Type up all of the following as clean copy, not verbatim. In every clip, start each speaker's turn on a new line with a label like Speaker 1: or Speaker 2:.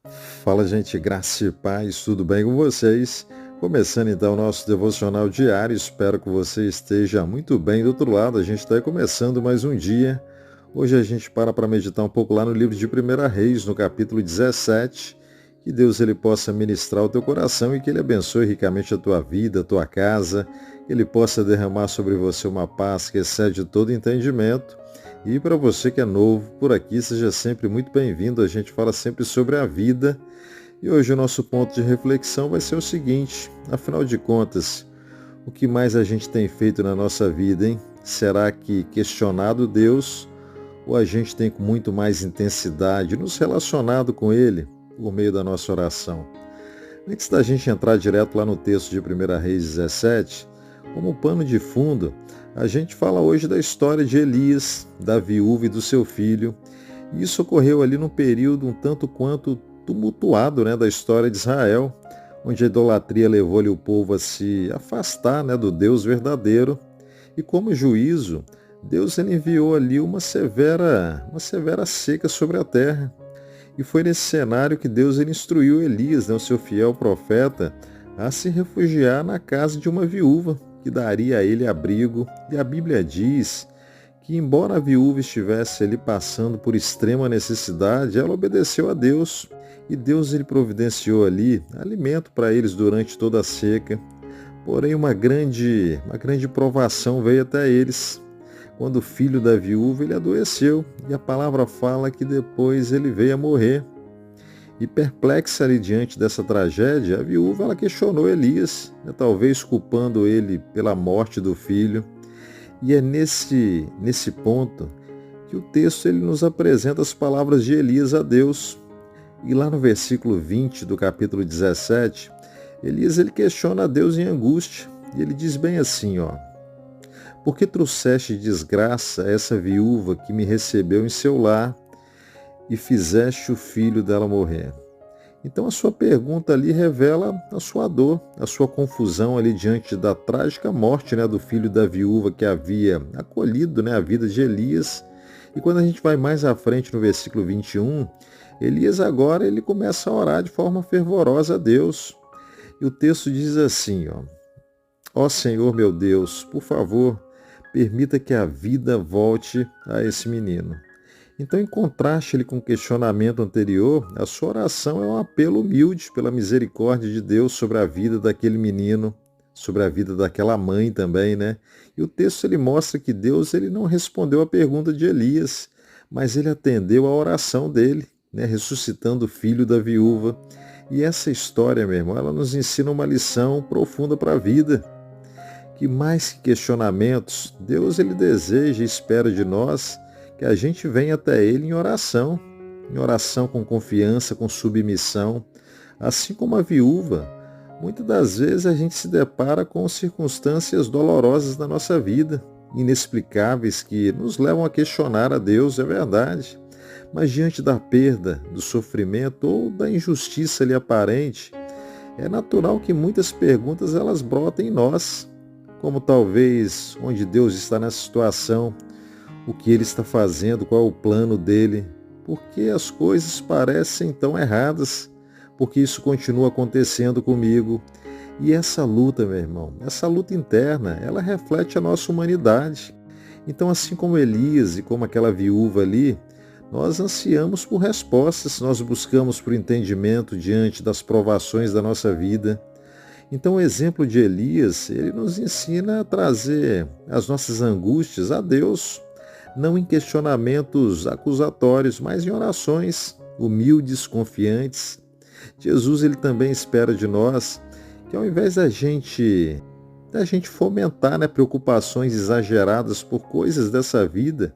Speaker 1: Fala, gente, graça e paz, tudo bem com vocês? Começando então o nosso devocional diário, espero que você esteja muito bem do outro lado. A gente está começando mais um dia. Hoje a gente para meditar um pouco lá no livro de 1 Reis, no capítulo 17. Que Deus ele possa ministrar o teu coração e que ele abençoe ricamente a tua vida, a tua casa, que ele possa derramar sobre você uma paz que excede todo entendimento. E para você que é novo por aqui, seja sempre muito bem-vindo. A gente fala sempre sobre a vida. E hoje o nosso ponto de reflexão vai ser o seguinte: afinal de contas, o que mais a gente tem feito na nossa vida, hein? Será que questionado Deus ou a gente tem com muito mais intensidade nos relacionado com Ele por meio da nossa oração? Antes da gente entrar direto lá no texto de 1 Reis 17, como pano de fundo, a gente fala hoje da história de Elias, da viúva e do seu filho. E isso ocorreu ali num período um tanto quanto tumultuado, da história de Israel, onde a idolatria levou-lhe o povo a se afastar, do Deus verdadeiro. E como juízo, Deus ele enviou ali uma severa seca sobre a terra. E foi nesse cenário que Deus ele instruiu Elias, o seu fiel profeta, a se refugiar na casa de uma viúva, que daria a ele abrigo. E a Bíblia diz que, embora a viúva estivesse ali passando por extrema necessidade, ela obedeceu a Deus. E Deus ele providenciou ali alimento para eles durante toda a seca. Porém, uma grande provação veio até eles, quando o filho da viúva ele adoeceu, e a palavra fala que depois ele veio a morrer. E perplexa ali diante dessa tragédia, a viúva ela questionou Elias, talvez culpando ele pela morte do filho. E é nesse ponto que o texto ele nos apresenta as palavras de Elias a Deus. E lá no versículo 20 do capítulo 17, Elias ele questiona a Deus em angústia, e ele diz bem assim, por que trouxeste desgraça a essa viúva que me recebeu em seu lar e fizeste o filho dela morrer? Então a sua pergunta ali revela a sua dor, a sua confusão ali diante da trágica morte do filho da viúva que havia acolhido a vida de Elias. E quando a gente vai mais à frente no versículo 21, Elias agora ele começa a orar de forma fervorosa a Deus. E o texto diz assim, ó Senhor meu Deus, por favor, permita que a vida volte a esse menino. Então, em contraste com o questionamento anterior, a sua oração é um apelo humilde pela misericórdia de Deus sobre a vida daquele menino, sobre a vida daquela mãe também, E o texto ele mostra que Deus ele não respondeu à pergunta de Elias, mas ele atendeu à oração dele, ressuscitando o filho da viúva. E essa história, meu irmão, ela nos ensina uma lição profunda para a vida, que mais que questionamentos, Deus ele deseja e espera de nós que a gente venha até Ele em oração com confiança, com submissão. Assim como a viúva, muitas das vezes a gente se depara com circunstâncias dolorosas na nossa vida, inexplicáveis, que nos levam a questionar a Deus, é verdade. Mas diante da perda, do sofrimento ou da injustiça ali aparente, é natural que muitas perguntas elas brotem em nós, como talvez onde Deus está nessa situação, o que Ele está fazendo, qual é o plano dele, por que as coisas parecem tão erradas, porque isso continua acontecendo comigo. E essa luta, meu irmão, essa luta interna, ela reflete a nossa humanidade. Então, assim como Elias e como aquela viúva ali, nós ansiamos por respostas, nós buscamos por entendimento diante das provações da nossa vida. Então, o exemplo de Elias, ele nos ensina a trazer as nossas angústias a Deus, não em questionamentos acusatórios, mas em orações humildes, confiantes. Jesus ele também espera de nós que, ao invés da gente fomentar preocupações exageradas por coisas dessa vida,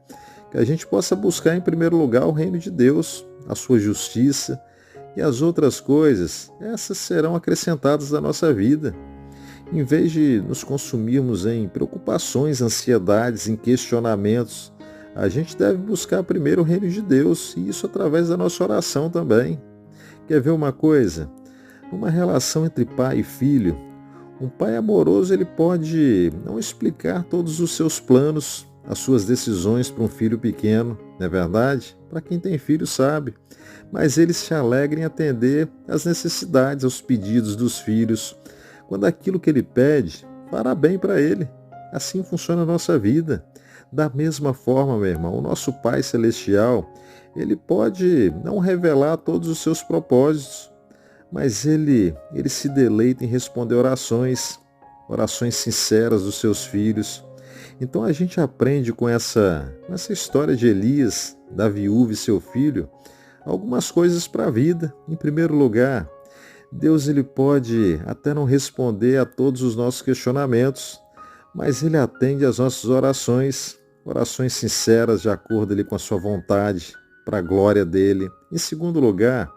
Speaker 1: que a gente possa buscar em primeiro lugar o reino de Deus, a sua justiça, e as outras coisas, essas serão acrescentadas à nossa vida. Em vez de nos consumirmos em preocupações, ansiedades, em questionamentos, a gente deve buscar primeiro o reino de Deus, e isso através da nossa oração também. Quer ver uma coisa? Numa relação entre pai e filho, um pai amoroso ele pode não explicar todos os seus planos, as suas decisões para um filho pequeno, não é verdade? Para quem tem filho sabe. mas ele se alegra em atender às necessidades, aos pedidos dos filhos, quando aquilo que ele pede fará bem para ele. Assim funciona a nossa vida. Da mesma forma, meu irmão, o nosso Pai Celestial, ele pode não revelar todos os seus propósitos, mas ele se deleita em responder orações sinceras dos seus filhos. Então a gente aprende com essa história de Elias, da viúva e seu filho, algumas coisas para a vida. Em primeiro lugar, Deus ele pode até não responder a todos os nossos questionamentos, mas ele atende às nossas orações sinceras de acordo ali com a sua vontade, para a glória dele. Em segundo lugar,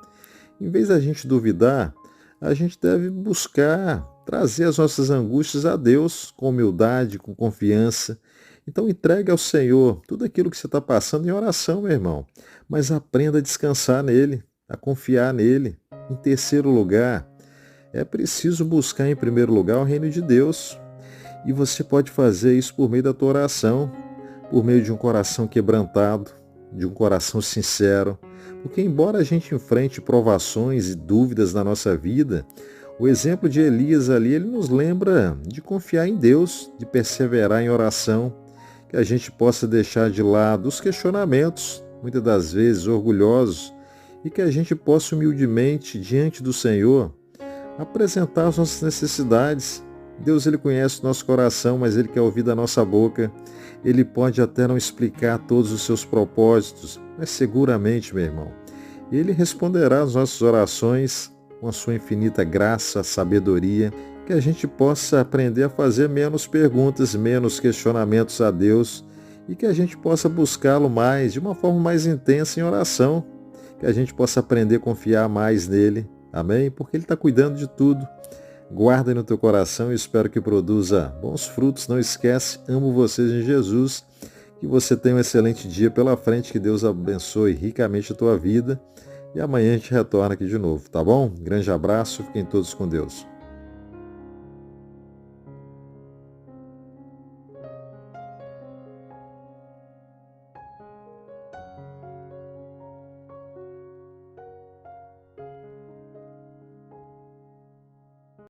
Speaker 1: em vez da gente duvidar, a gente deve buscar trazer as nossas angústias a Deus com humildade, com confiança. Então entregue ao Senhor tudo aquilo que você está passando em oração, meu irmão. Mas aprenda a descansar nele, a confiar nele. Em terceiro lugar, é preciso buscar em primeiro lugar o reino de Deus. E você pode fazer isso por meio da tua oração, por meio de um coração quebrantado, de um coração sincero. Porque embora a gente enfrente provações e dúvidas na nossa vida, o exemplo de Elias ali, ele nos lembra de confiar em Deus, de perseverar em oração, que a gente possa deixar de lado os questionamentos, muitas das vezes orgulhosos, e que a gente possa humildemente, diante do Senhor, apresentar as nossas necessidades. Deus ele conhece o nosso coração, mas ele quer ouvir da nossa boca. Ele pode até não explicar todos os seus propósitos, mas seguramente, meu irmão, ele responderá às nossas orações com a sua infinita graça, sabedoria, que a gente possa aprender a fazer menos perguntas, menos questionamentos a Deus e que a gente possa buscá-lo mais, de uma forma mais intensa em oração, que a gente possa aprender a confiar mais nele, amém? Porque ele está cuidando de tudo. Guarda no teu coração e espero que produza bons frutos. Não esquece, amo vocês em Jesus. Que você tenha um excelente dia pela frente, que Deus abençoe ricamente a tua vida. E amanhã a gente retorna aqui de novo, tá bom? Grande abraço, fiquem todos com Deus.